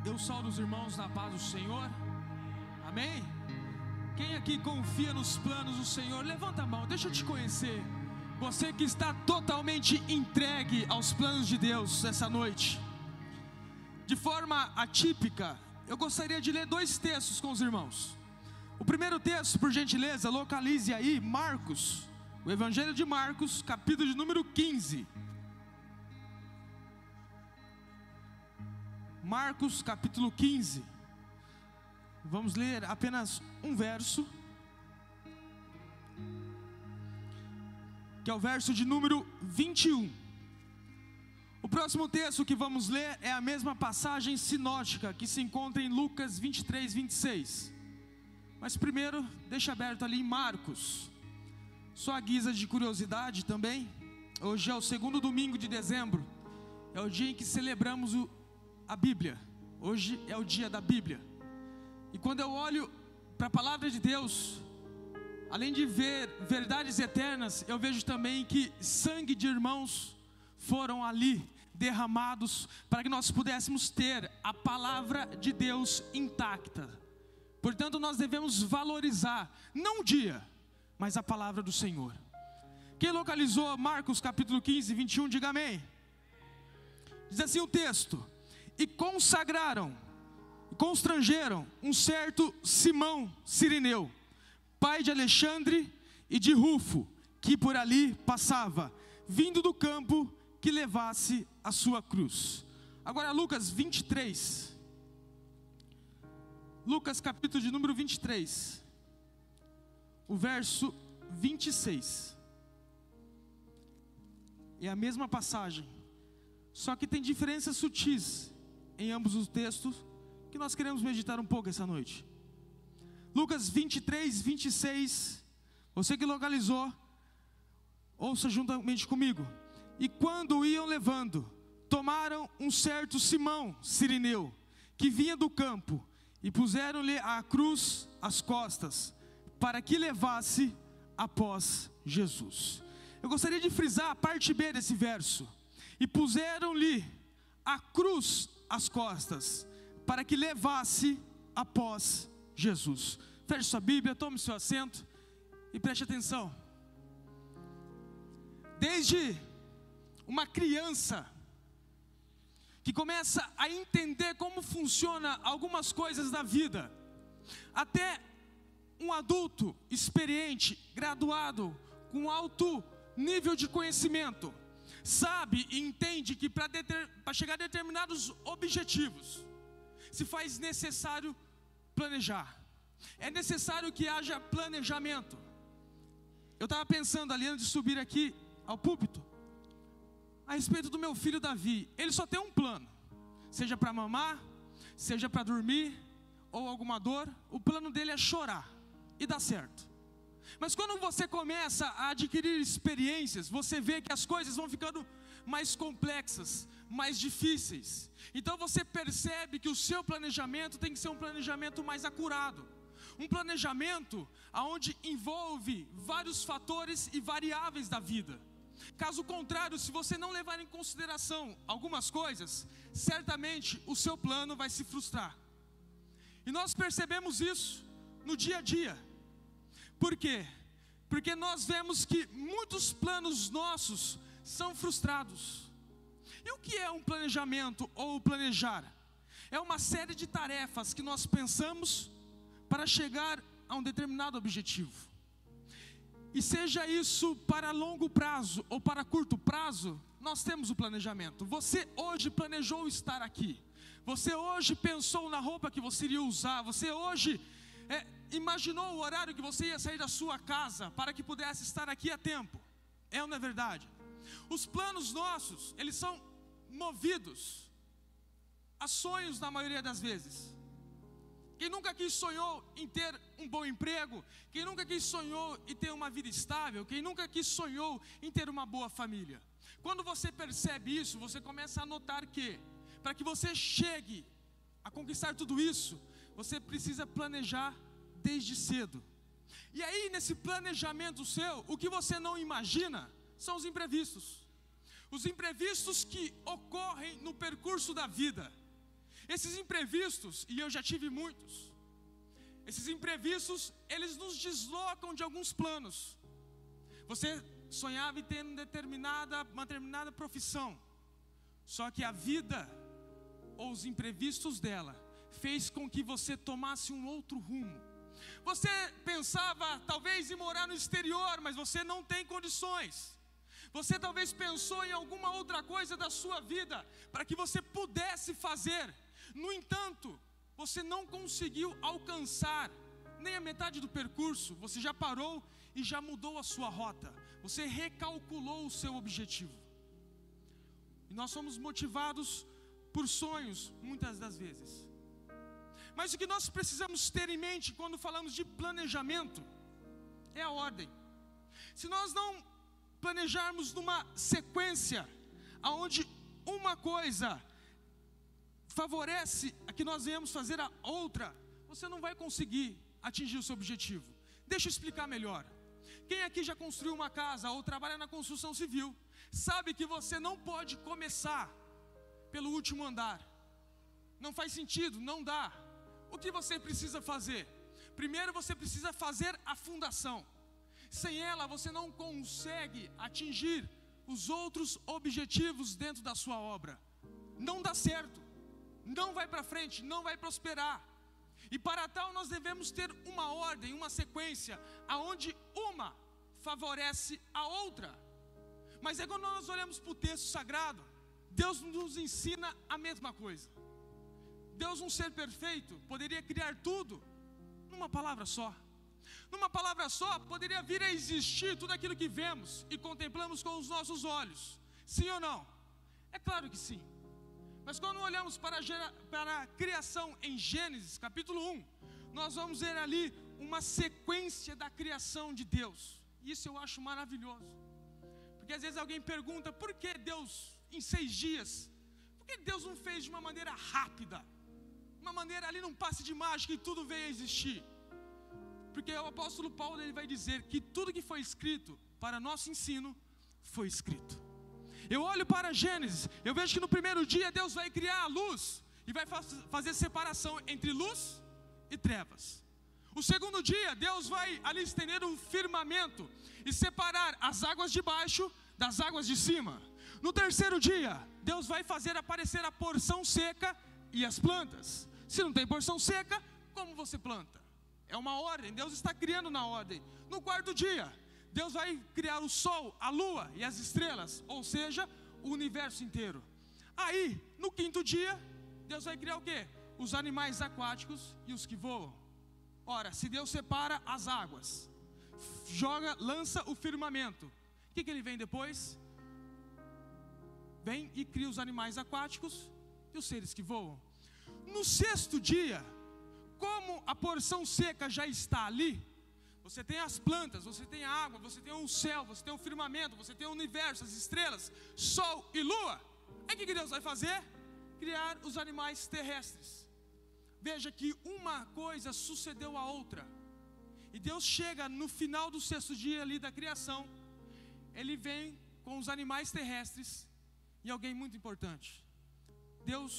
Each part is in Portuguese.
Eu saudo os irmãos na paz do Senhor. Amém? Quem aqui confia nos planos do Senhor, levanta a mão, deixa eu te conhecer. Você que está totalmente entregue aos planos de Deus essa noite. De forma atípica, eu gostaria de ler 2 textos com os irmãos. O primeiro texto, por gentileza, localize aí Marcos, o Evangelho de Marcos, capítulo de número 15. Marcos capítulo 15. Vamos ler apenas um verso, que é o verso de número 21. O próximo texto que vamos ler é a mesma passagem sinótica que se encontra em Lucas 23, 26. Mas primeiro, deixa aberto ali em Marcos. Só a guisa de curiosidade também, hoje é o 2º domingo de dezembro. É o dia em que celebramos a Bíblia. Hoje é o dia da Bíblia. E quando eu olho para a palavra de Deus, além de ver verdades eternas, eu vejo também que sangue de irmãos foram ali derramados para que nós pudéssemos ter a palavra de Deus intacta. Portanto, nós devemos valorizar, não o dia, mas a palavra do Senhor. Quem localizou Marcos capítulo 15, 21, diga amém. Diz assim o texto: e constrangeram um certo Simão Cirineu, pai de Alexandre e de Rufo, que por ali passava, vindo do campo que levasse a sua cruz. Agora Lucas 23, Lucas capítulo de número 23, o verso 26, é a mesma passagem, só que tem diferenças sutis em ambos os textos, que nós queremos meditar um pouco essa noite. Lucas 23, 26, você que localizou, ouça juntamente comigo. E quando o iam levando, tomaram um certo Simão Cirineu, que vinha do campo, e puseram-lhe a cruz às costas, para que levasse após Jesus. Eu gostaria de frisar a parte B desse verso. E puseram-lhe a cruz às costas, para que levasse após Jesus. Feche sua Bíblia, tome seu assento e preste atenção. Desde uma criança que começa a entender como funciona algumas coisas da vida, até um adulto experiente, graduado, com alto nível de conhecimento, sabe e entende que para chegar a determinados objetivos, se faz necessário planejar. É necessário que haja planejamento. Eu estava pensando ali antes de subir aqui ao púlpito, a respeito do meu filho Davi. Ele só tem um plano, seja para mamar, seja para dormir, ou alguma dor. O plano dele é chorar, e dá certo. Mas quando você começa a adquirir experiências, você vê que as coisas vão ficando mais complexas, mais difíceis. Então você percebe que o seu planejamento tem que ser um planejamento mais acurado. Um planejamento onde envolve vários fatores e variáveis da vida. Caso contrário, se você não levar em consideração algumas coisas, certamente o seu plano vai se frustrar. E nós percebemos isso no dia a dia. Por quê? Porque nós vemos que muitos planos nossos são frustrados. E o que é um planejamento ou planejar? É uma série de tarefas que nós pensamos para chegar a um determinado objetivo. E seja isso para longo prazo ou para curto prazo, nós temos o planejamento. Você hoje planejou estar aqui. Você hoje pensou na roupa que você iria usar. Você hoje imaginou o horário que você ia sair da sua casa para que pudesse estar aqui a tempo. É ou não é verdade? Os planos nossos, eles são movidos a sonhos na maioria das vezes. Quem nunca aqui sonhou em ter um bom emprego? Quem nunca aqui sonhou em ter uma vida estável? Quem nunca aqui sonhou em ter uma boa família? Quando você percebe isso, você começa a notar que, para que você chegue a conquistar tudo isso, você precisa planejar desde cedo. E aí, nesse planejamento seu, o que você não imagina são os imprevistos. Os imprevistos que ocorrem no percurso da vida. Esses imprevistos, e eu já tive muitos, esses imprevistos, eles nos deslocam de alguns planos. Você sonhava em ter uma determinada profissão, só que a vida, ou os imprevistos dela, fez com que você tomasse um outro rumo. Você pensava talvez em morar no exterior, mas você não tem condições. Você talvez pensou em alguma outra coisa da sua vida, para que você pudesse fazer. No entanto, você não conseguiu alcançar nem a metade do percurso. Você já parou e já mudou a sua rota. Você recalculou o seu objetivo. E nós somos motivados por sonhos, muitas das vezes. Mas o que nós precisamos ter em mente quando falamos de planejamento é a ordem. Se nós não planejarmos numa sequência, aonde uma coisa favorece a que nós venhamos fazer a outra, você não vai conseguir atingir o seu objetivo. Deixa eu explicar melhor. Quem aqui já construiu uma casa ou trabalha na construção civil, sabe que você não pode começar pelo último andar. Não faz sentido, não dá. O que você precisa fazer? Primeiro você precisa fazer a fundação. Sem ela você não consegue atingir os outros objetivos dentro da sua obra. Não dá certo, não vai para frente, não vai prosperar. E para tal nós devemos ter uma ordem, uma sequência, aonde uma favorece a outra. Mas é quando nós olhamos para o texto sagrado, Deus nos ensina a mesma coisa. Deus, um ser perfeito, poderia criar tudo numa palavra só. Numa palavra só, poderia vir a existir tudo aquilo que vemos e contemplamos com os nossos olhos. Sim ou não? É claro que sim. Mas quando olhamos para a criação em Gênesis, capítulo 1, nós vamos ver ali uma sequência da criação de Deus. Isso eu acho maravilhoso. Porque às vezes alguém pergunta, por que Deus em 6 dias? Por que Deus não fez de uma maneira rápida? Uma maneira ali num passe de mágica e tudo veio a existir. Porque o apóstolo Paulo, ele vai dizer que tudo que foi escrito para nosso ensino, foi escrito. Eu olho para Gênesis, eu vejo que no primeiro dia Deus vai criar a luz e vai fazer separação entre luz e trevas. O segundo dia, Deus vai ali estender um firmamento e separar as águas de baixo das águas de cima. No terceiro dia, Deus vai fazer aparecer a porção seca e as plantas. Se não tem porção seca, como você planta? É uma ordem, Deus está criando na ordem. No quarto dia, Deus vai criar o sol, a lua e as estrelas, ou seja, o universo inteiro. Aí, no quinto dia, Deus vai criar o quê? Os animais aquáticos e os que voam. Ora, se Deus separa as águas, lança o firmamento, o que ele vem depois? Vem e cria os animais aquáticos e os seres que voam. No sexto dia, como a porção seca já está ali, você tem as plantas, você tem a água, você tem o céu, você tem o firmamento, você tem o universo, as estrelas, sol e lua. Aí o que Deus vai fazer? Criar os animais terrestres. Veja que uma coisa sucedeu à outra. E Deus chega no final do sexto dia ali da criação, Ele vem com os animais terrestres e alguém muito importante. Deus,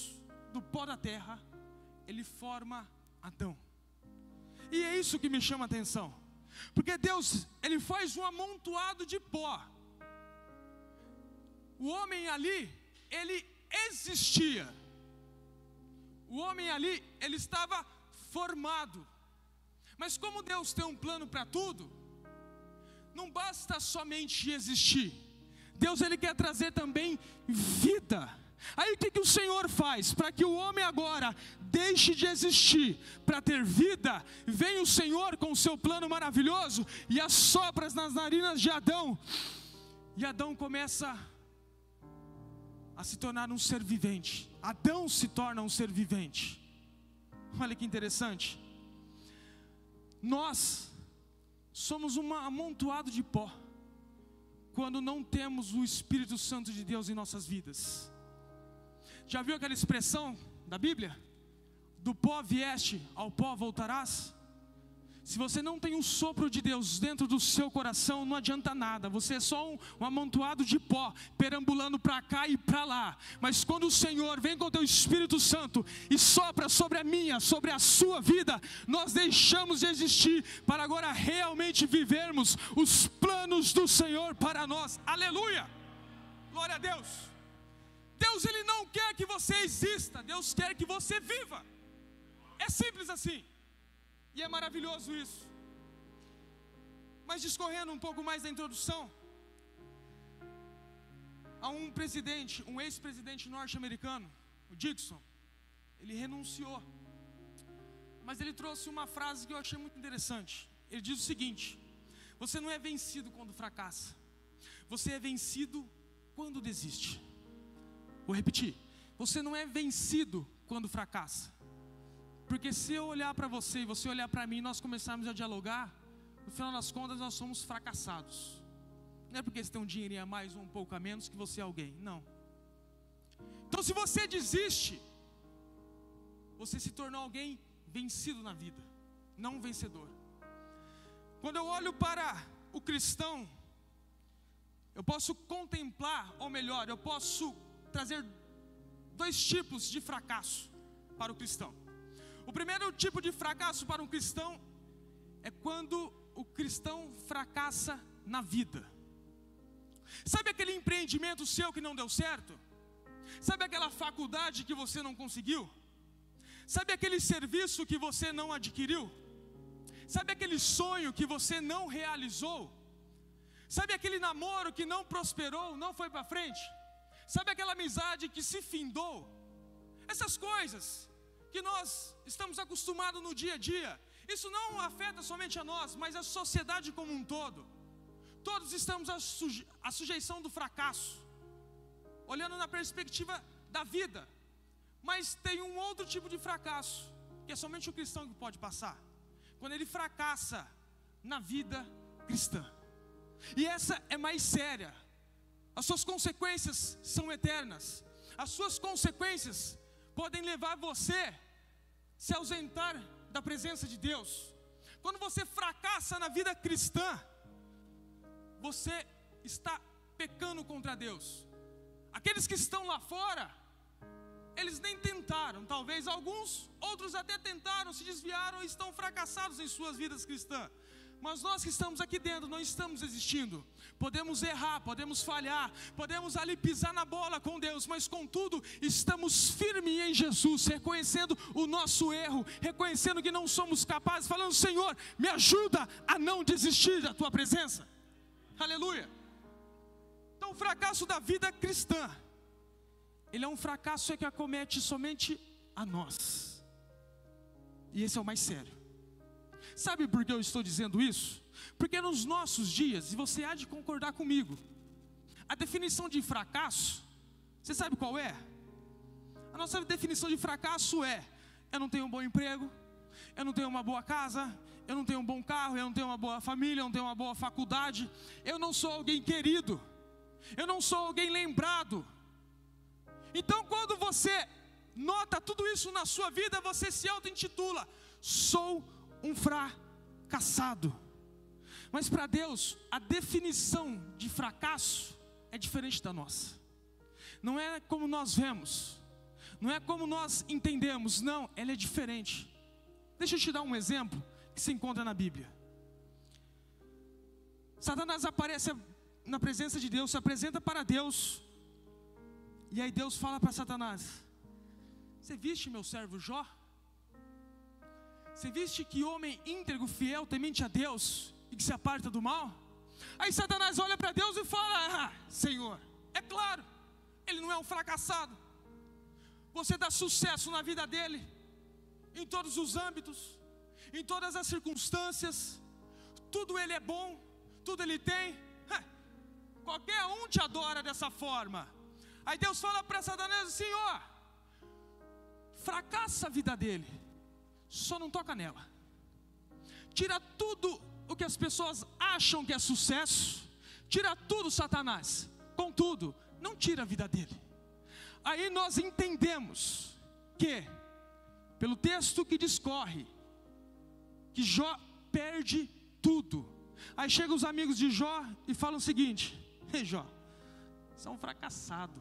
do pó da terra, Ele forma Adão. E é isso que me chama a atenção. Porque Deus, Ele faz um amontoado de pó. O homem ali, ele existia. O homem ali, ele estava formado. Mas como Deus tem um plano para tudo, não basta somente existir. Deus, Ele quer trazer também vida. Aí o que o Senhor faz? Para que o homem agora deixe de existir, para ter vida, vem o Senhor com o seu plano maravilhoso e assopra nas narinas de Adão. E Adão começa a se tornar um ser vivente. Adão se torna um ser vivente. Olha que interessante. Nós somos um amontoado de pó quando não temos o Espírito Santo de Deus em nossas vidas. Já viu aquela expressão da Bíblia? Do pó vieste, ao pó voltarás? Se você não tem um sopro de Deus dentro do seu coração, não adianta nada. Você é só um amontoado de pó, perambulando para cá e para lá. Mas quando o Senhor vem com o teu Espírito Santo e sopra sobre a minha, sobre a sua vida, nós deixamos de existir para agora realmente vivermos os planos do Senhor para nós. Aleluia! Glória a Deus! Deus, Ele não quer que você exista, Deus quer que você viva. É simples assim. E é maravilhoso isso. Mas discorrendo um pouco mais da introdução, há um presidente, um ex-presidente norte-americano, o Dixon. Ele renunciou, mas ele trouxe uma frase que eu achei muito interessante. Ele diz o seguinte: você não é vencido quando fracassa, você é vencido quando desiste. Vou repetir: você não é vencido quando fracassa. Porque se eu olhar para você e você olhar para mim, nós começarmos a dialogar, no final das contas nós somos fracassados. Não é porque você tem um dinheirinho a mais ou um pouco a menos que você é alguém, não. Então se você desiste, você se tornou alguém vencido na vida, não um vencedor. Quando eu olho para o cristão, eu posso contemplar, ou melhor, eu posso trazer dois tipos de fracasso para o cristão. O primeiro tipo de fracasso para um cristão é quando o cristão fracassa na vida. Sabe aquele empreendimento seu que não deu certo? Sabe aquela faculdade que você não conseguiu? Sabe aquele serviço que você não adquiriu? Sabe aquele sonho que você não realizou? Sabe aquele namoro que não prosperou, não foi para frente? Sabe aquela amizade que se findou? Essas coisas que nós estamos acostumados no dia a dia, isso não afeta somente a nós, mas a sociedade como um todo. Todos estamos à sujeição do fracasso, olhando na perspectiva da vida. Mas tem um outro tipo de fracasso, que é somente o cristão que pode passar, quando ele fracassa na vida cristã. E essa é mais séria. As suas consequências são eternas. As suas consequências podem levar você a se ausentar da presença de Deus. Quando você fracassa na vida cristã, você está pecando contra Deus. Aqueles que estão lá fora, eles nem tentaram, talvez alguns, outros até tentaram, se desviaram e estão fracassados em suas vidas cristãs. Mas nós que estamos aqui dentro, não estamos existindo. Podemos errar, podemos falhar, podemos ali pisar na bola com Deus, mas contudo, estamos firmes em Jesus, reconhecendo o nosso erro, reconhecendo que não somos capazes, falando: Senhor, me ajuda a não desistir da Tua presença. Aleluia. Então o fracasso da vida cristã, ele é um fracasso que acomete somente a nós. E esse é o mais sério. Sabe por que eu estou dizendo isso? Porque nos nossos dias, e você há de concordar comigo, a definição de fracasso, você sabe qual é? A nossa definição de fracasso é: eu não tenho um bom emprego, eu não tenho uma boa casa, eu não tenho um bom carro, eu não tenho uma boa família, eu não tenho uma boa faculdade, eu não sou alguém querido, eu não sou alguém lembrado. Então quando você nota tudo isso na sua vida, você se auto-intitula: sou um fracassado. Mas para Deus, a definição de fracasso é diferente da nossa. Não é como nós vemos, não é como nós entendemos, não, ela é diferente. Deixa eu te dar um exemplo que se encontra na Bíblia. Satanás aparece na presença de Deus, se apresenta para Deus, e aí Deus fala para Satanás: você viste meu servo Jó? Você viste que homem íntegro, fiel, temente a Deus e que se aparta do mal? Aí Satanás olha para Deus e fala: Senhor, é claro, ele não é um fracassado. Você dá sucesso na vida dele, em todos os âmbitos, em todas as circunstâncias. Tudo ele é bom, tudo ele tem. Qualquer um te adora dessa forma. Aí Deus fala para Satanás assim: ó, fracassa a vida dele, só não toca nela. Tira tudo o que as pessoas acham que é sucesso. Tira tudo, Satanás. Contudo, não tira a vida dele. Aí nós entendemos que, pelo texto que discorre, que Jó perde tudo. Aí chegam os amigos de Jó e falam o seguinte: ei Jó, você é um fracassado,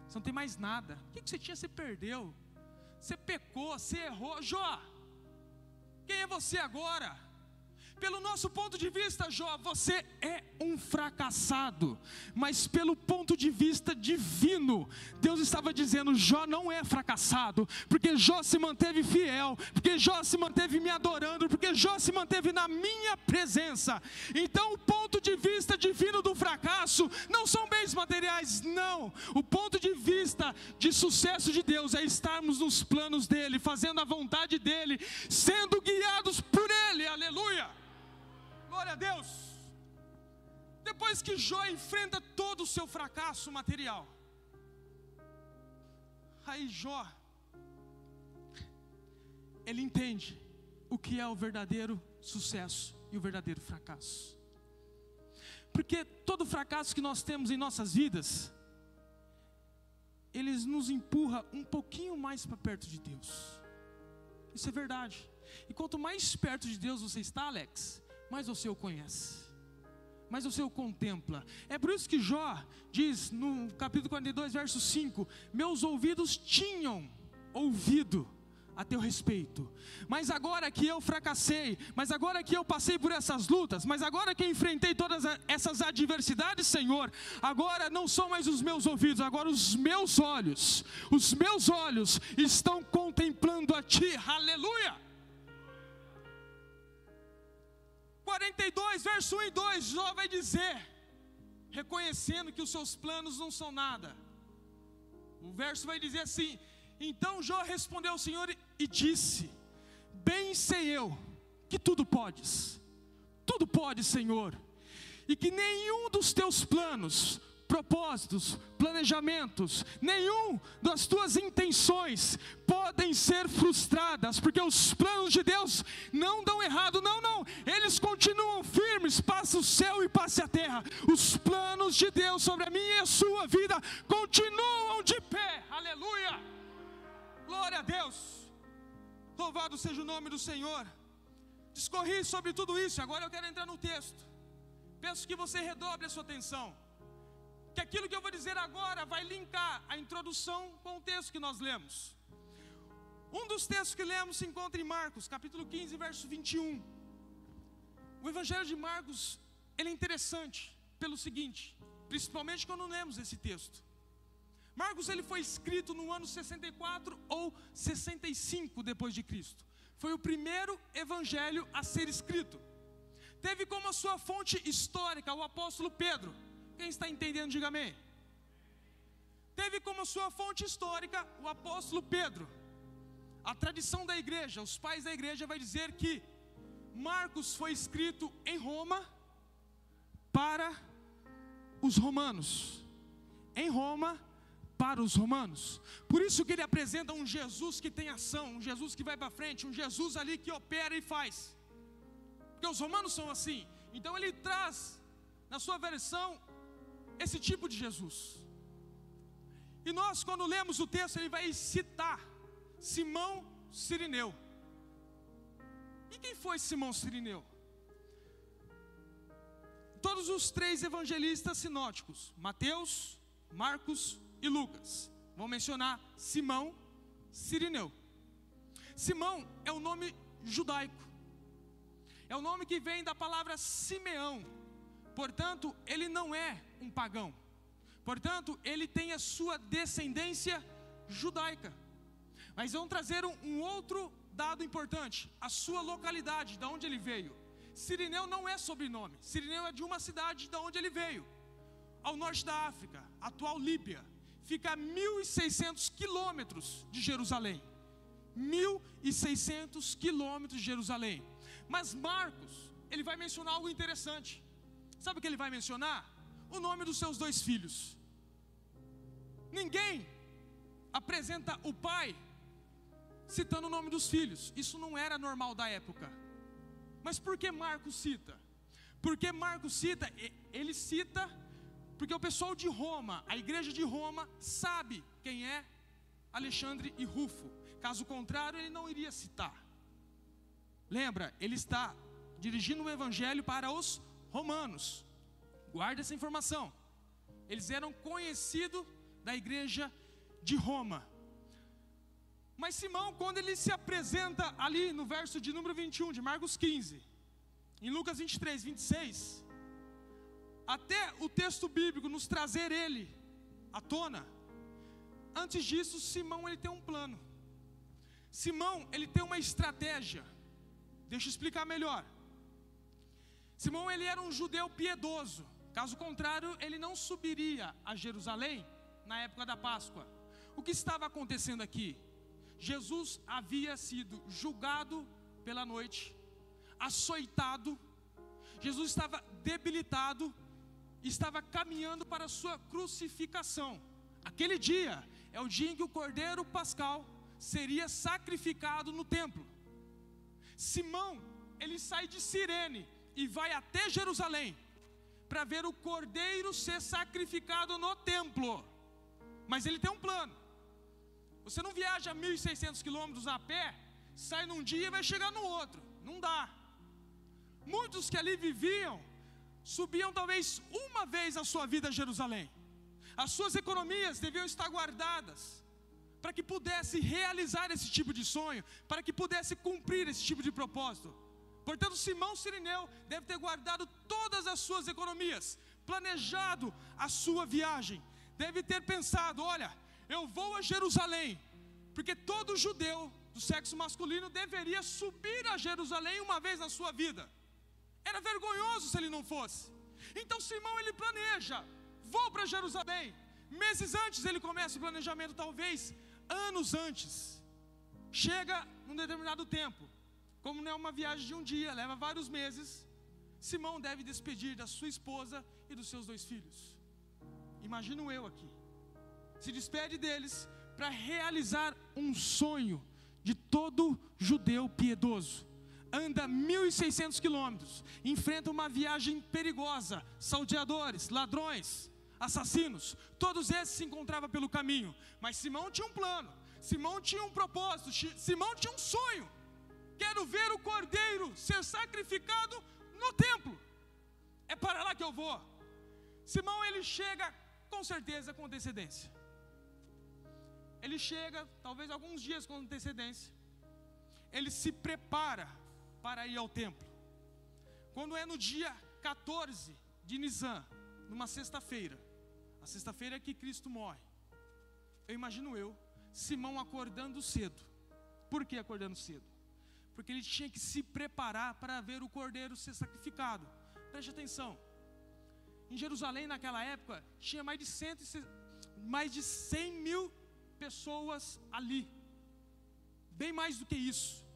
você não tem mais nada. O que você tinha, você perdeu. Você pecou, você errou. Jó, quem é você agora? Pelo nosso ponto de vista, Jó, você é um fracassado. Mas pelo ponto de vista divino, Deus estava dizendo: Jó não é fracassado, porque Jó se manteve fiel, porque Jó se manteve me adorando, porque Jó se manteve na minha presença. Então o ponto de vista divino do fracasso não são bens materiais, não. O ponto de vista de sucesso de Deus é estarmos nos planos dEle, fazendo a vontade dEle, sendo guiados por Ele. Aleluia! Glória a Deus. Depois que Jó enfrenta todo o seu fracasso material, aí Jó, ele entende o que é o verdadeiro sucesso e o verdadeiro fracasso. Porque todo fracasso que nós temos em nossas vidas, eles nos empurra um pouquinho mais para perto de Deus. Isso é verdade. E quanto mais perto de Deus você está, Alex, mais você o conhece, mais você o contempla. É por isso que Jó diz no capítulo 42, verso 5: meus ouvidos tinham ouvido a teu respeito, mas agora que eu fracassei, mas agora que eu passei por essas lutas, mas agora que enfrentei todas essas adversidades, Senhor, agora não são mais os meus ouvidos, agora os meus olhos estão contemplando a Ti. Aleluia! 42, verso 1 e 2, Jó vai dizer, reconhecendo que os seus planos não são nada. O verso vai dizer assim: então Jó respondeu ao Senhor e disse: bem sei eu que tudo podes, Senhor, e que nenhum dos teus planos, propósitos, planejamentos, nenhum das tuas intenções podem ser frustradas, porque os planos de Deus não dão errado, não, eles continuam firmes, passe o céu e passe a terra. Os planos de Deus sobre a minha e a sua vida continuam de pé. Aleluia, glória a Deus, louvado seja o nome do Senhor. Discorri sobre tudo isso, agora eu quero entrar no texto. Peço que você redobre a sua atenção, que aquilo que eu vou dizer agora vai linkar a introdução com o texto que nós lemos. Um dos textos que lemos se encontra em Marcos, capítulo 15, verso 21. O Evangelho de Marcos, ele é interessante pelo seguinte, principalmente quando lemos esse texto. Marcos, ele foi escrito no ano 64 ou 65 depois de Cristo. Foi o primeiro evangelho a ser escrito. Teve como a sua fonte histórica o apóstolo Pedro. Quem está entendendo, diga amém. Teve como sua fonte histórica o apóstolo Pedro. A tradição da igreja, os pais da igreja vai dizer que Marcos foi escrito em Roma para os romanos. Em Roma para os romanos. Por isso que ele apresenta um Jesus que tem ação, um Jesus que vai para frente, um Jesus ali que opera e faz. Porque os romanos são assim. Então ele traz na sua versão esse tipo de Jesus. E nós, quando lemos o texto, ele vai citar Simão Cirineu. E quem foi Simão Cirineu? Todos os três evangelistas sinóticos, Mateus, Marcos e Lucas, vão mencionar Simão Cirineu. Simão é um nome judaico, é o nome que vem da palavra Simeão. Portanto, ele não é um pagão. Portanto, ele tem a sua descendência judaica. Mas vamos trazer um outro dado importante: a sua localidade, de onde ele veio. Cirineu não é sobrenome. Cirineu é de uma cidade de onde ele veio, ao norte da África, atual Líbia. Fica a 1.600 quilômetros de Jerusalém. 1.600 quilômetros de Jerusalém. Mas Marcos, ele vai mencionar algo interessante. Sabe o que ele vai mencionar? O nome dos seus dois filhos. Ninguém apresenta o pai citando o nome dos filhos. Isso não era normal da época. Mas por que Marcos cita? Porque Marcos cita, ele cita porque o pessoal de Roma, a igreja de Roma, sabe quem é Alexandre e Rufo. Caso contrário, ele não iria citar. Lembra, ele está dirigindo o evangelho para os romanos. Guarda essa informação. Eles eram conhecidos da igreja de Roma. Mas Simão, quando ele se apresenta ali no verso de número 21 de Marcos 15, em Lucas 23, 26, até o texto bíblico nos trazer ele à tona, antes disso, Simão ele tem um plano. Simão ele tem uma estratégia. Deixa eu explicar melhor. Simão ele era um judeu piedoso. Caso contrário, ele não subiria a Jerusalém na época da Páscoa. O que estava acontecendo aqui? Jesus havia sido julgado pela noite, açoitado. Jesus estava debilitado, estava caminhando para a sua crucificação. Aquele dia é o dia em que o cordeiro pascal seria sacrificado no templo. Simão, ele sai de Cirene e vai até Jerusalém para ver o cordeiro ser sacrificado no templo. Mas ele tem um plano. Você não viaja 1.600 quilômetros a pé, sai num dia e vai chegar no outro. Não dá. Muitos que ali viviam, subiam talvez uma vez na sua vida a Jerusalém. As suas economias deviam estar guardadas, para que pudesse realizar esse tipo de sonho, para que pudesse cumprir esse tipo de propósito. Portanto, Simão Cirineu deve ter guardado todas as suas economias, planejado a sua viagem, deve ter pensado: olha, eu vou a Jerusalém, porque todo judeu do sexo masculino deveria subir a Jerusalém uma vez na sua vida. Era vergonhoso se ele não fosse. Então Simão ele planeja: vou para Jerusalém. Meses antes ele começa o planejamento, talvez anos antes. Chega num determinado tempo, como não é uma viagem de um dia, leva vários meses, Simão deve despedir da sua esposa e dos seus 2 filhos. Imagino eu aqui. Se despede deles para realizar um sonho de todo judeu piedoso. Anda 1.600 quilômetros, enfrenta uma viagem perigosa, salteadores, ladrões, assassinos, todos esses se encontravam pelo caminho. Mas Simão tinha um plano, Simão tinha um propósito, Simão tinha um sonho: quero ver o cordeiro ser sacrificado no templo, é para lá que eu vou. Simão ele chega com certeza com antecedência. Ele chega talvez alguns dias com antecedência. Ele se prepara para ir ao templo. Quando é no dia 14 de Nisan, numa sexta-feira, a sexta-feira que Cristo morre, eu imagino Simão acordando cedo. Por que acordando cedo? Porque ele tinha que se preparar para ver o cordeiro ser sacrificado. Preste atenção, em Jerusalém naquela época tinha mais de 100 mil pessoas ali, bem mais do que isso.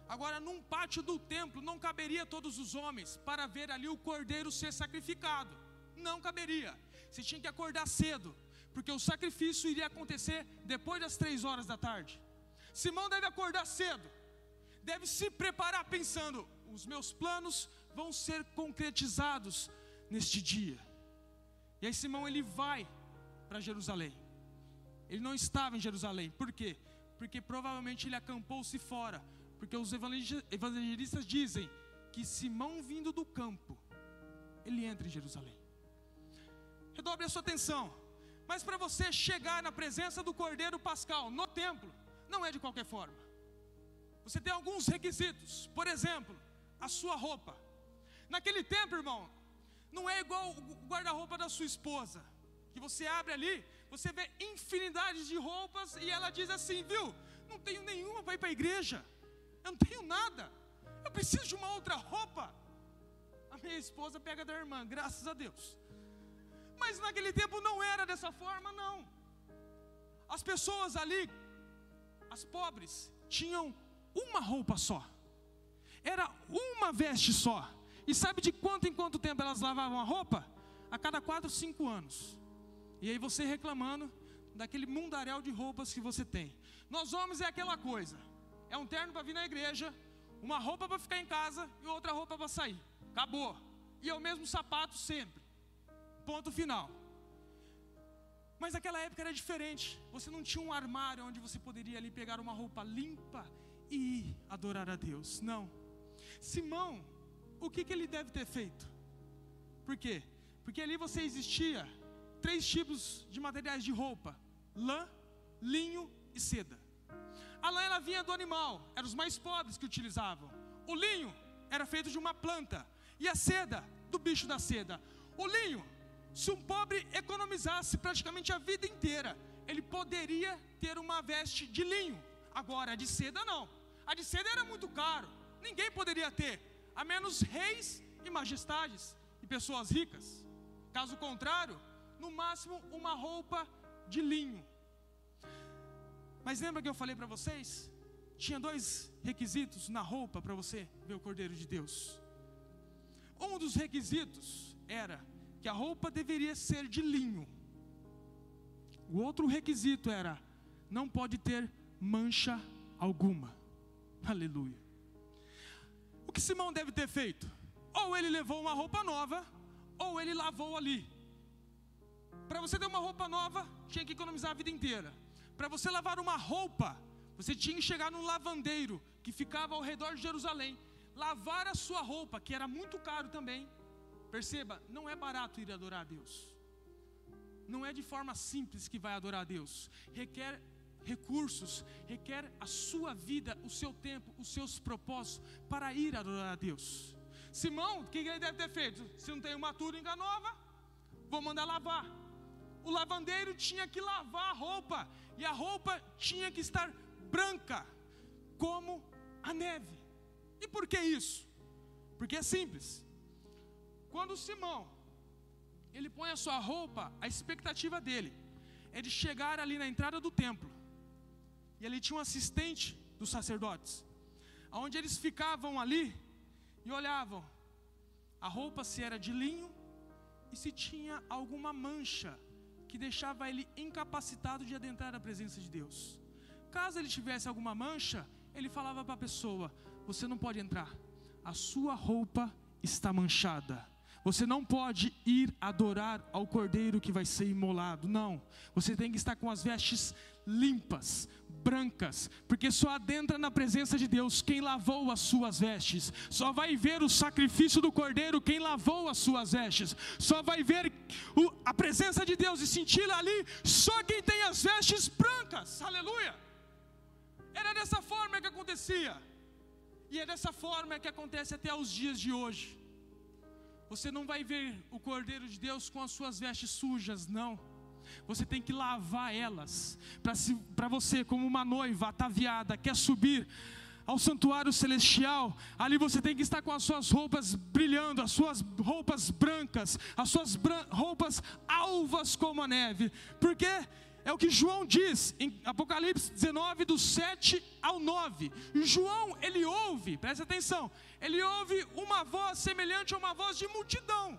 Agora, num pátio do templo não caberia todos os homens para ver ali o cordeiro ser sacrificado. Não caberia. Você tinha que acordar cedo, porque o sacrifício iria acontecer depois das 3 horas da tarde. Simão deve acordar cedo, deve se preparar pensando: os meus planos vão ser concretizados neste dia. E aí Simão ele vai para Jerusalém. Ele não estava em Jerusalém. Por quê? Porque provavelmente ele acampou-se fora. Porque os evangelistas dizem que Simão, vindo do campo, ele entra em Jerusalém. Redobre a sua atenção. Mas para você chegar na presença do cordeiro pascal no templo, não é de qualquer forma. Você tem alguns requisitos. Por exemplo, a sua roupa. Naquele tempo, irmão, não é igual o guarda-roupa da sua esposa, que você abre ali, você vê infinidade de roupas e ela diz assim: viu, não tenho nenhuma para ir para a igreja, eu não tenho nada, eu preciso de uma outra roupa. A minha esposa pega da irmã, graças a Deus. Mas naquele tempo não era dessa forma, não. As pessoas ali, as pobres, tinham uma roupa só, era uma veste só. E sabe de quanto em quanto tempo elas lavavam a roupa? A cada 4 ou 5 anos. E aí você reclamando daquele mundaréu de roupas que você tem. Nós homens é aquela coisa: é um terno para vir na igreja, uma roupa para ficar em casa e outra roupa para sair. Acabou. E é o mesmo sapato sempre. Ponto final. Mas naquela época era diferente. Você não tinha um armário onde você poderia ali pegar uma roupa limpa e ir adorar a Deus. Não. Simão, o que ele deve ter feito? Por quê? Porque ali você existia 3 tipos de materiais de roupa: lã, linho e seda. A lã ela vinha do animal, eram os mais pobres que utilizavam. O linho era feito de uma planta, e a seda do bicho da seda. O linho, se um pobre economizasse praticamente a vida inteira, ele poderia ter uma veste de linho. Agora a de seda não. A de seda era muito caro, ninguém poderia ter, a menos reis e majestades e pessoas ricas. Caso contrário, no máximo uma roupa de linho. Mas lembra que eu falei para vocês? Tinha 2 requisitos na roupa para você ver o Cordeiro de Deus. Um dos requisitos era que a roupa deveria ser de linho. O outro requisito era: não pode ter mancha alguma. Aleluia. O que Simão deve ter feito? Ou ele levou uma roupa nova, ou ele lavou ali. Para você ter uma roupa nova, tinha que economizar a vida inteira. Para você lavar uma roupa, você tinha que chegar num lavandeiro que ficava ao redor de Jerusalém, lavar a sua roupa, que era muito caro também. Perceba, não é barato ir adorar a Deus. Não é de forma simples que vai adorar a Deus. Requer recursos, requer a sua vida, o seu tempo, os seus propósitos para ir adorar a Deus. Simão, o que ele deve ter feito? Se não tem uma túnica nova, vou mandar lavar. O lavandeiro tinha que lavar a roupa, e a roupa tinha que estar branca, como a neve. E por que isso? Porque é simples. Quando Simão, ele põe a sua roupa, a expectativa dele é de chegar ali na entrada do templo. E ali tinha um assistente dos sacerdotes, onde eles ficavam ali e olhavam a roupa, se era de linho, e se tinha alguma mancha que deixava ele incapacitado de adentrar a presença de Deus. Caso ele tivesse alguma mancha, ele falava para a pessoa: você não pode entrar, a sua roupa está manchada. Você não pode ir adorar ao Cordeiro que vai ser imolado. Não, você tem que estar com as vestes limpas, brancas, porque só adentra na presença de Deus quem lavou as suas vestes. Só vai ver o sacrifício do Cordeiro quem lavou as suas vestes. Só vai ver a presença de Deus e senti-la ali só quem tem as vestes brancas. Aleluia! Era dessa forma que acontecia, e é dessa forma que acontece até os dias de hoje. Você não vai ver o Cordeiro de Deus com as suas vestes sujas, não. Você tem que lavar elas. Para você, como uma noiva ataviada, quer subir ao santuário celestial, ali você tem que estar com as suas roupas brilhando, as suas roupas brancas, as suas roupas alvas como a neve. Porque é o que João diz em Apocalipse 19, do 7 ao 9. João, ele ouve, presta atenção, ele ouve uma voz semelhante a uma voz de multidão,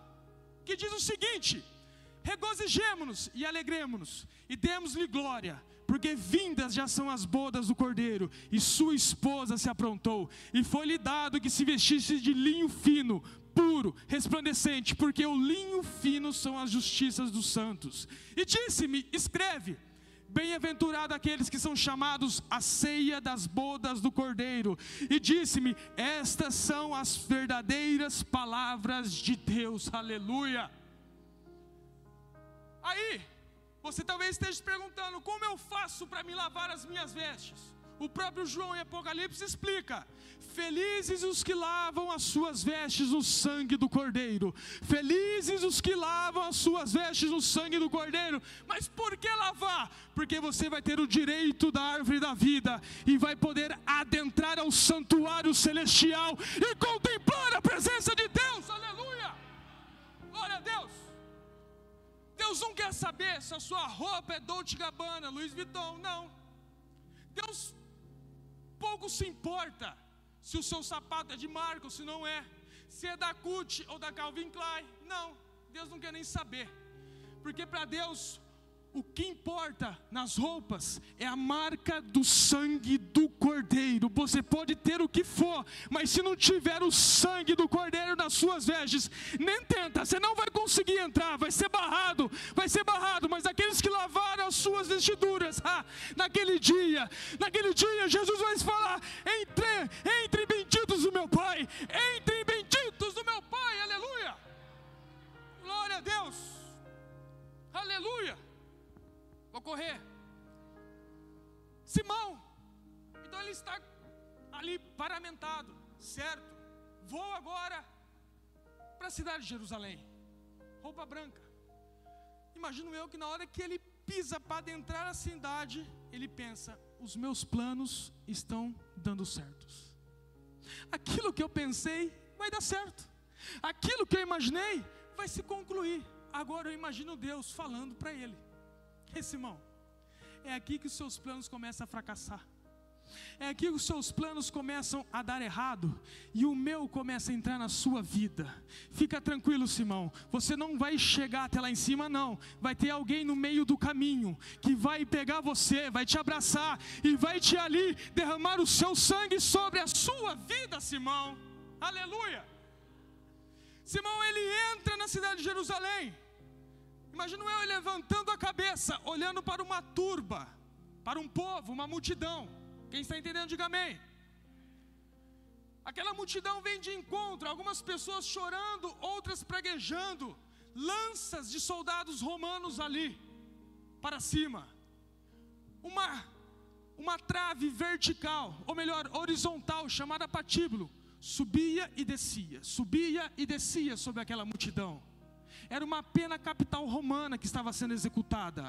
que diz o seguinte: regozijemo-nos e alegremo-nos, e demos-lhe glória, porque vindas já são as bodas do Cordeiro, e sua esposa se aprontou, e foi-lhe dado que se vestisse de linho fino, puro, resplandecente, porque o linho fino são as justiças dos santos. E disse-me: escreve: bem-aventurado aqueles que são chamados à ceia das bodas do Cordeiro. E disse-me: estas são as verdadeiras palavras de Deus. Aleluia! Aí, você talvez esteja se perguntando: como eu faço para me lavar as minhas vestes? O próprio João em Apocalipse explica: felizes os que lavam as suas vestes no sangue do Cordeiro. Felizes os que lavam as suas vestes no sangue do Cordeiro. Mas por que lavar? Porque você vai ter o direito da árvore da vida e vai poder adentrar ao santuário celestial e contemplar a presença de Deus. Aleluia! Glória a Deus! Deus não quer saber se a sua roupa é Dolce & Gabbana, Louis Vuitton, não. Deus pouco se importa se o seu sapato é de marca ou se não é, se é da Gucci ou da Calvin Klein. Não, Deus não quer nem saber, porque para Deus o que importa nas roupas é a marca do sangue do Cordeiro. Você pode ter o que for, mas se não tiver o sangue do Cordeiro nas suas vestes, nem tenta, você não vai conseguir entrar, vai ser barrado. Mas aqueles que lavaram as suas vestiduras, naquele dia Jesus vai falar: entre benditos do meu Pai, entre benditos correr. Simão, então ele está ali paramentado, certo? Vou agora para a cidade de Jerusalém, roupa branca. Imagino eu que na hora que ele pisa para adentrar a cidade, ele pensa: os meus planos estão dando certos. Aquilo que eu pensei vai dar certo. Aquilo que eu imaginei vai se concluir. Agora eu imagino Deus falando para ele: ei, Simão, é aqui que os seus planos começam a fracassar. É aqui que os seus planos começam a dar errado, e o meu começa a entrar na sua vida. Fica tranquilo, Simão, você não vai chegar até lá em cima não. Vai ter alguém no meio do caminho, que vai pegar você, vai te abraçar, e vai te ali derramar o seu sangue sobre a sua vida, Simão. Aleluia. Simão, ele entra na cidade de Jerusalém. Imagino eu levantando a cabeça, olhando para uma turba, para um povo, uma multidão. Quem está entendendo, diga amém. Aquela multidão vem de encontro, algumas pessoas chorando, outras praguejando, lanças de soldados romanos ali, para cima. Uma trave vertical, ou melhor, horizontal, chamada patíbulo, subia e descia sobre aquela multidão. Era uma pena capital romana que estava sendo executada.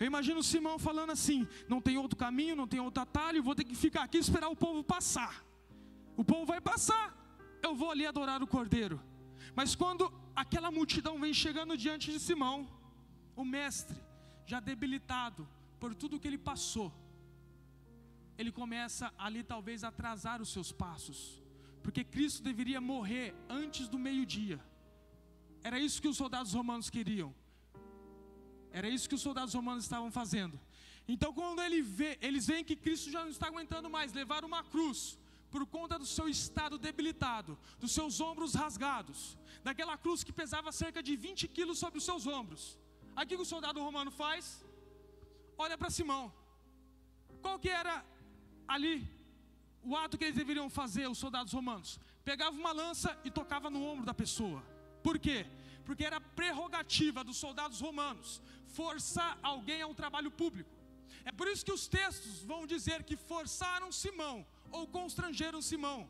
Eu imagino Simão falando assim: não tem outro caminho, não tem outro atalho, vou ter que ficar aqui e esperar o povo passar. O povo vai passar, eu vou ali adorar o Cordeiro. Mas quando aquela multidão vem chegando diante de Simão, o mestre, já debilitado por tudo que ele passou, ele começa ali talvez a atrasar os seus passos, porque Cristo deveria morrer antes do meio-dia. Era isso que os soldados romanos queriam. Era isso que os soldados romanos estavam fazendo. Então quando eles veem que Cristo já não está aguentando mais levar uma cruz, por conta do seu estado debilitado, dos seus ombros rasgados, daquela cruz que pesava cerca de 20 quilos sobre os seus ombros. Aí o que o soldado romano faz? Olha para Simão. Qual que era ali o ato que eles deveriam fazer, os soldados romanos? Pegava uma lança e tocava no ombro da pessoa. Por quê? Porque era prerrogativa dos soldados romanos forçar alguém a um trabalho público. É por isso que os textos vão dizer que forçaram Simão, ou constrangeram Simão.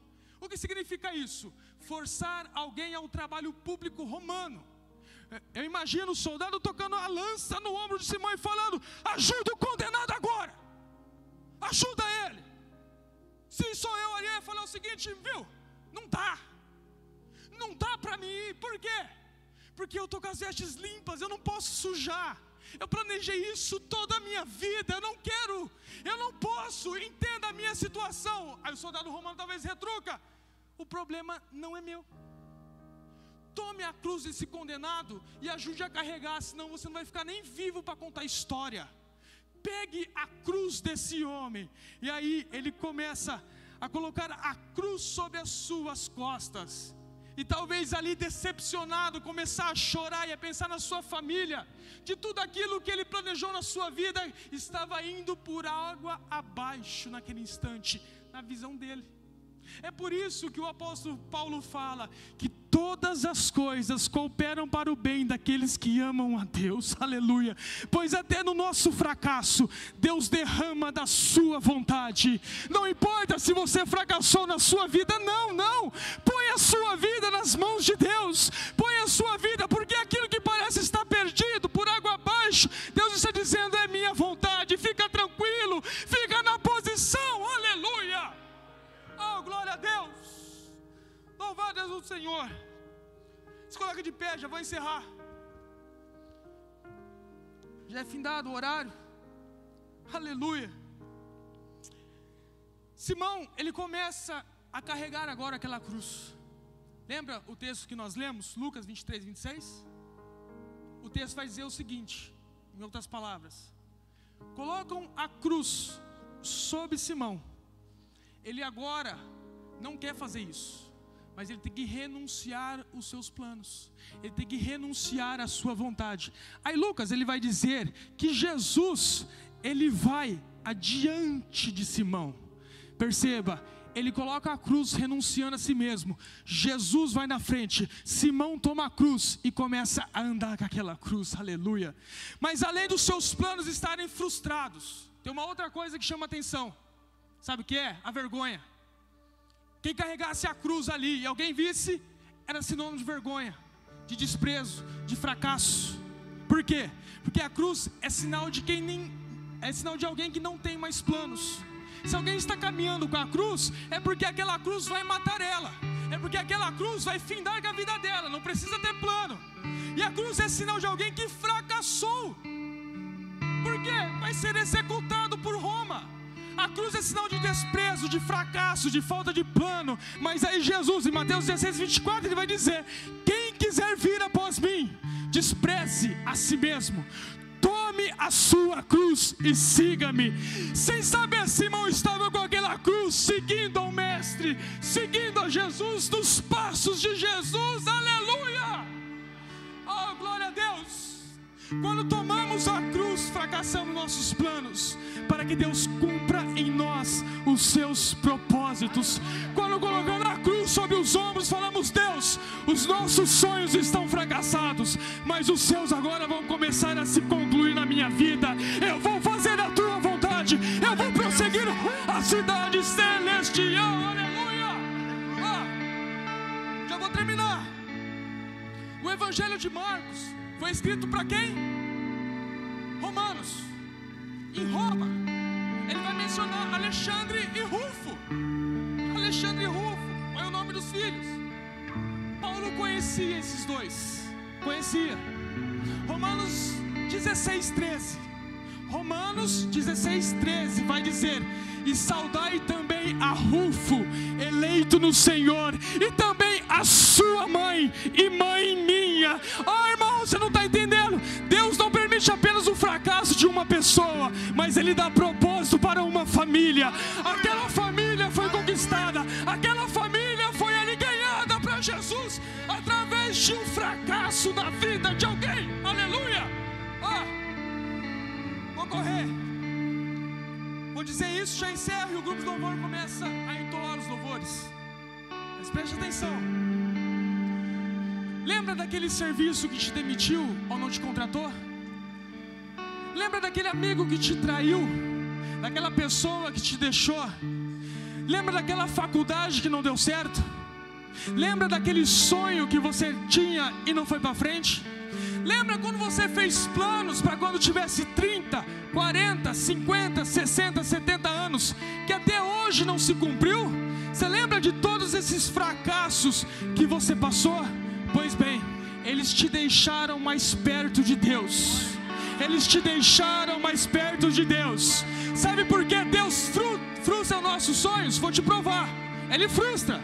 O que significa isso? Forçar alguém a um trabalho público romano. Eu imagino o soldado tocando a lança no ombro de Simão e falando: ajuda o condenado agora, ajuda ele. Se sou eu ali, eu ia falar o seguinte: viu, não dá para mim ir. Por quê? Porque eu estou com as vestes limpas, eu não posso sujar. Eu planejei isso toda a minha vida, eu não posso, entenda a minha situação. Aí o soldado romano talvez retruca: o problema não é meu. Tome a cruz desse condenado e ajude a carregar, senão você não vai ficar nem vivo para contar a história. Pegue a cruz desse homem. E aí ele começa a colocar a cruz sobre as suas costas. E talvez ali decepcionado, começar a chorar e a pensar na sua família, de tudo aquilo que ele planejou na sua vida, estava indo por água abaixo naquele instante, na visão dele. É por isso que o apóstolo Paulo fala que todas as coisas cooperam para o bem daqueles que amam a Deus, aleluia. Pois até no nosso fracasso, Deus derrama da sua vontade. Não importa se você fracassou na sua vida, não. Põe a sua vida nas mãos de Deus. Põe a sua vida, porque aquilo que parece estar perdido, por água abaixo, Deus está dizendo: é minha vontade, fica tranquilo, fica na posição, aleluia. Oh, glória a Deus. Louvado Deus o Senhor. Se coloca de pé, já vou encerrar. Já é findado o horário. Aleluia. Simão, ele começa a carregar agora aquela cruz. Lembra o texto que nós lemos? Lucas 23, 26? O texto vai dizer o seguinte, em outras palavras: colocam a cruz sobre Simão. Ele agora não quer fazer isso, mas ele tem que renunciar os seus planos, ele tem que renunciar a sua vontade. Aí Lucas, ele vai dizer que Jesus, ele vai adiante de Simão. Perceba, ele coloca a cruz renunciando a si mesmo. Jesus vai na frente, Simão toma a cruz e começa a andar com aquela cruz, aleluia. Mas além dos seus planos estarem frustrados, tem uma outra coisa que chama atenção. Sabe o que é? A vergonha. Quem carregasse a cruz ali e alguém visse, era sinônimo de vergonha, de desprezo, de fracasso. Por quê? Porque a cruz é sinal de alguém que não tem mais planos. Se alguém está caminhando com a cruz, é porque aquela cruz vai matar ela, é porque aquela cruz vai findar com a vida dela, não precisa ter plano. E a cruz é sinal de alguém que fracassou. Por quê? Vai ser executado por Roma. A cruz é sinal de desprezo, de fracasso, de falta de plano. Mas aí Jesus, em Mateus 16, 24, ele vai dizer: quem quiser vir após mim, despreze a si mesmo, tome a sua cruz e siga-me. Sem saber, Simão estava com aquela cruz, seguindo ao Mestre, seguindo a Jesus, nos passos de Jesus, aleluia, oh glória a Deus. Quando tomamos a cruz, fracassamos nossos planos, para que Deus cumpra em nós os seus propósitos. Quando colocamos a cruz sobre os ombros, falamos: Deus, os nossos sonhos estão fracassados, mas os seus agora vão começar a se concluir na minha vida. Eu vou fazer a tua vontade, eu vou prosseguir a cidade celestial, aleluia. Já vou terminar. O Evangelho de Marcos foi escrito para quem? Romanos. Em Roma, ele vai mencionar Alexandre e Rufo. Alexandre e Rufo é o nome dos filhos. Paulo conhecia esses dois, conhecia. Romanos 16:13. Romanos 16:13 vai dizer: e saudai também a Rufo, eleito no Senhor, e também a sua mãe e mãe minha. Irmão, você não está entendendo? Deus não permite apenas o fracasso de uma pessoa, mas Ele dá propósito para uma família. Aquela família foi conquistada, aquela família foi ali ganhada para Jesus, através de um fracasso na vida de alguém, aleluia. Vou correr, vou dizer isso, já encerro, e o grupo de louvor começa a entoar os louvores. Mas preste atenção. Lembra daquele serviço que te demitiu ou não te contratou? Lembra daquele amigo que te traiu? Daquela pessoa que te deixou? Lembra daquela faculdade que não deu certo? Lembra daquele sonho que você tinha e não foi para frente? Lembra quando você fez planos para quando tivesse 30, 40, 50, 60, 70 anos, que até hoje não se cumpriu? Você lembra de todos esses fracassos que você passou? Pois bem, eles te deixaram mais perto de Deus. Eles te deixaram mais perto de Deus. Sabe por que Deus frustra os nossos sonhos? Vou te provar. Ele frustra.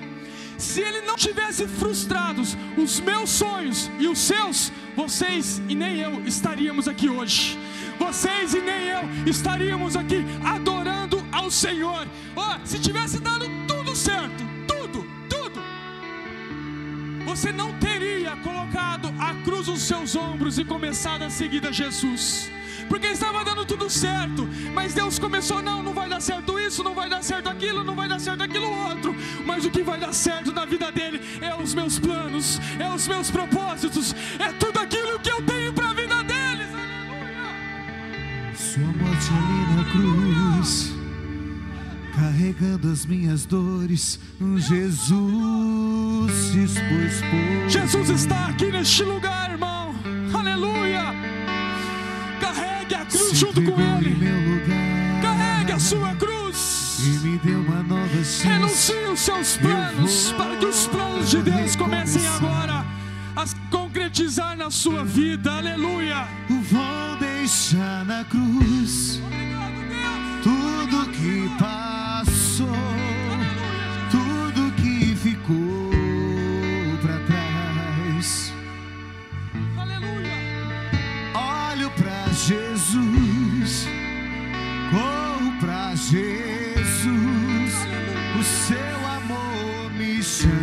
Se Ele não tivesse frustrados os meus sonhos e os seus, vocês e nem eu estaríamos aqui hoje. Vocês e nem eu estaríamos aqui adorando ao Senhor. Se tivesse dado tudo certo, tudo, você não teria colocado a cruz nos seus ombros e começado a seguir a Jesus, porque estava dando tudo certo. Mas Deus começou: não vai dar certo isso, não vai dar certo aquilo, não vai dar certo aquilo outro. Mas o que vai dar certo na vida dele é os meus planos, é os meus propósitos, é tudo aquilo que eu tenho para a vida deles, aleluia. Sua morte ali na cruz, carregando as minhas dores, Jesus se expôs por... Jesus está aqui neste lugar, irmão, aleluia. Carregue a cruz junto com Ele, carregue a sua cruz e me deu uma nova chance. Renuncie os seus planos, para que os planos de Deus comecem agora a se concretizar na sua vida, aleluia. Vou deixar na cruz tudo que passou, tudo que ficou para trás. Aleluia. Olho para Jesus, corro para Jesus. O seu amor me chama.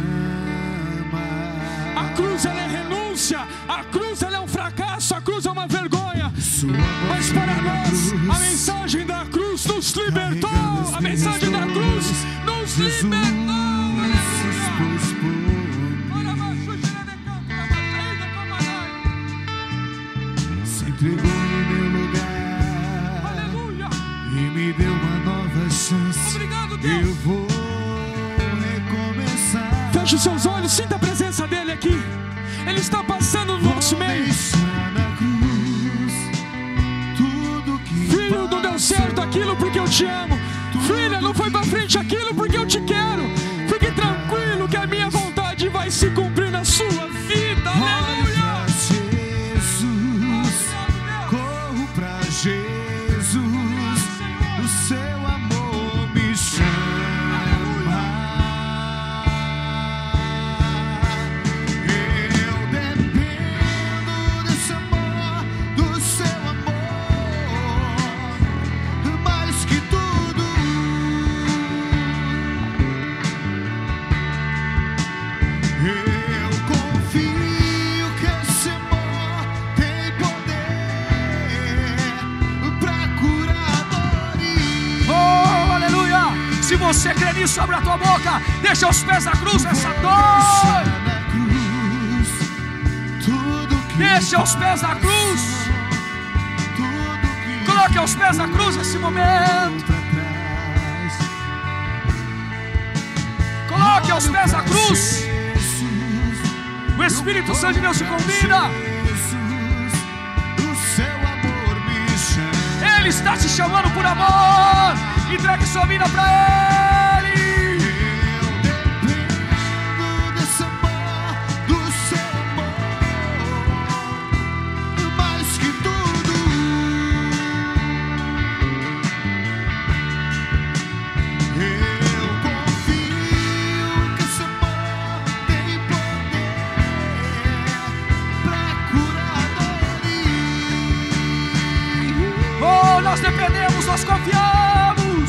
A cruz, ela é renúncia, a cruz, ela é um fracasso, a cruz é uma vergonha. Mas para nós, a mensagem da cruz nos libertou, a mensagem da cruz nos libertou. entregou em meu lugar. Aleluia. E me deu uma nova chance. Obrigado, Deus. Eu vou recomeçar. Feche os seus olhos, sinta a presença dele aqui. Ele está passando no nosso meio. Na cruz, tudo que Filho, não deu certo aquilo porque eu te amo. Filha, não foi pra frente aquilo porque eu te quero. Fique tranquilo que a minha vontade vai se cumprir na sua vida. Aleluia. Jesus, corro pra Jesus, o seu amor me chama. Eu dependo desse amor, do seu amor, mais que tudo. Eu confio que esse amor tem poder pra curar dores. Oh, aleluia! Se você crê nisso, abre a tua boca. Deixa os pés na cruz essa dor. Deixa os pés na cruz. Coloque os pés na cruz nesse momento. Coloque os pés na cruz. O Espírito Santo de Deus te convida. Ele está te chamando por amor. Entregue sua vida para Ele. Eu dependo desse amor, do seu amor, mais que tudo. Eu confio que esse amor tem poder pra curar dores. Oh, nós dependemos, nós confiamos.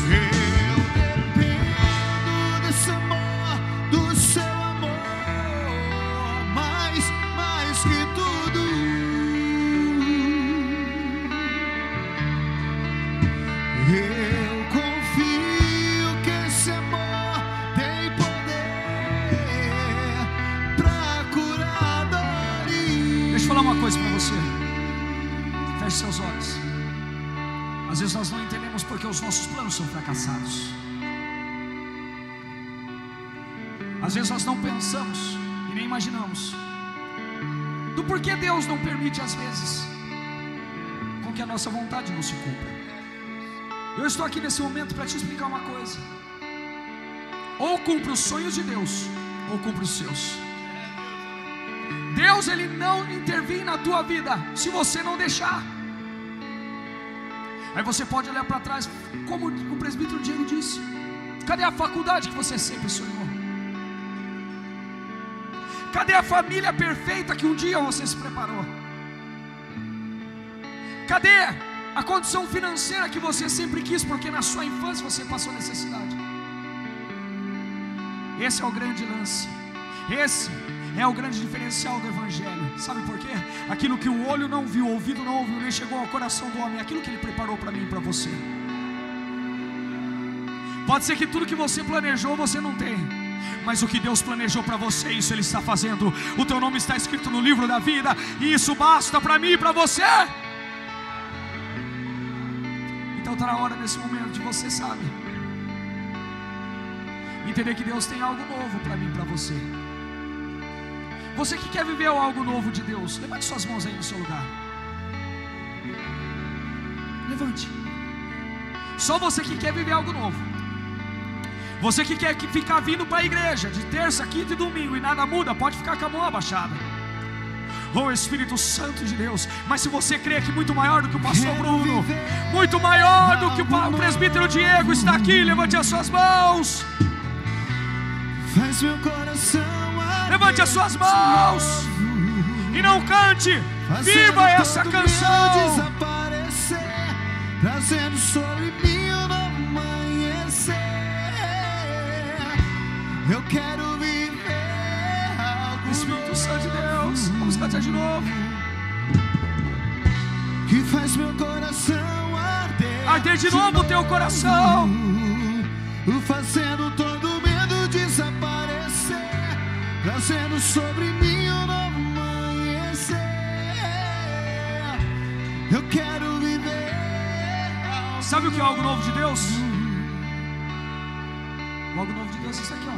Eu dependo desse amor, do seu amor, mais que tudo. Eu confio que esse amor tem poder pra curar dores. Deixa eu falar uma coisa para você. Feche seus olhos. Às vezes nós não entendemos porque os nossos planos são fracassados. Às vezes nós não pensamos e nem imaginamos do porquê Deus não permite às vezes com que a nossa vontade não se cumpra. Eu estou aqui nesse momento para te explicar uma coisa. Ou cumpre os sonhos de Deus, ou cumpre os seus. Deus, Ele não intervém na tua vida se você não deixar. Aí você pode olhar para trás, como o presbítero Diego disse: cadê a faculdade que você sempre sonhou? Cadê a família perfeita que um dia você se preparou? Cadê a condição financeira que você sempre quis, porque na sua infância você passou necessidade? Esse é o grande lance. Esse é o grande diferencial do Evangelho. Sabe por quê? Aquilo que o olho não viu, o ouvido não ouviu, nem chegou ao coração do homem, aquilo que Ele preparou para mim e para você. Pode ser que tudo que você planejou você não tem, mas o que Deus planejou para você, isso Ele está fazendo. O teu nome está escrito no livro da vida, e isso basta para mim e para você. Então está na hora nesse momento de você, sabe, entender que Deus tem algo novo para mim e para você. Você que quer viver algo novo de Deus, levante suas mãos aí no seu lugar. Levante. Só você que quer viver algo novo. Você que quer ficar vindo para a igreja de terça, quinta e domingo e nada muda, pode ficar com a mão abaixada. Oh, Espírito Santo de Deus. Mas se você crê que muito maior do que o pastor Bruno, muito maior do que o presbítero Diego está aqui, levante as suas mãos. Faz meu coração. Levante as suas mãos e não cante. Viva essa canção. Desaparecer, trazendo sobre mim o novo amanhecer. Eu quero viver algo. Espírito Santo de Deus, vamos cantar de novo. Que faz meu coração arder. Arder de novo o teu coração. Fazendo todo medo desaparecer, trazendo sobre mim um novo amanhecer. Sabe o que é algo novo de Deus? O algo novo de Deus é isso aqui, ó.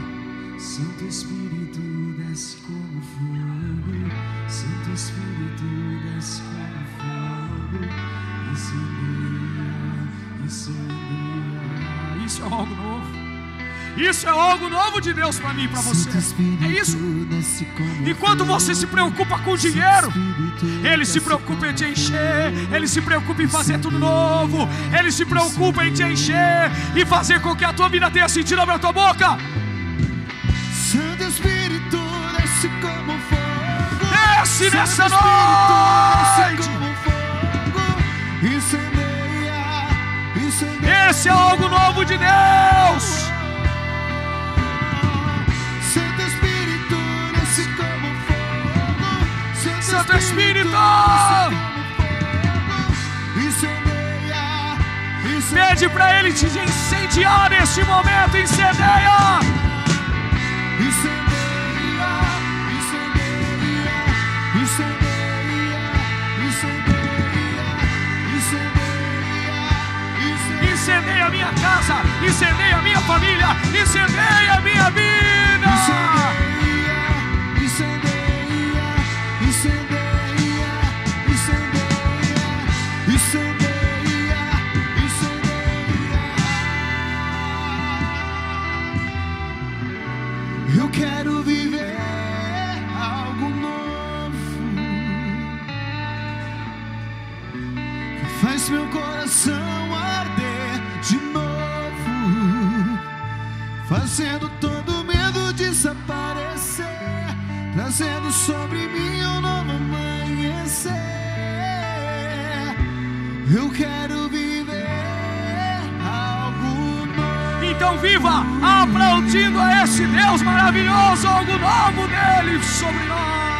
Santo Espírito desce como fogo, Santo Espírito desce como fogo, incendeia, incendeia. Isso é algo novo. Isso é algo novo de Deus para mim e para você. É isso. Enquanto você se preocupa com o dinheiro, Ele se preocupa em te encher. Ele se preocupa em fazer tudo novo. Ele se preocupa em te encher e fazer com que a tua vida tenha sentido. Abre a tua boca. Santo Espírito desce como fogo, desce nessa noite. Incendeia, incendeia. Esse é algo novo de Deus. Santo Espírito desce como fogo, Santo Espírito, incendeia, incendeia. Pede para Ele te incendiar neste momento. Incendeia. Incendeia, incendeia, incendeia, incendeia, Incendeia a minha casa, incendeia a minha família, incendeia a minha vida. Incendeia, incendeia, incendeia, incendeia, incendeia. Eu quero viver algo novo que faz meu coração arder de novo, fazendo todo medo desaparecer, trazendo sobre mim um novo amanhecer. Eu quero viver algo novo. Então viva aplaudindo a esse Deus maravilhoso, algo novo dele sobre nós.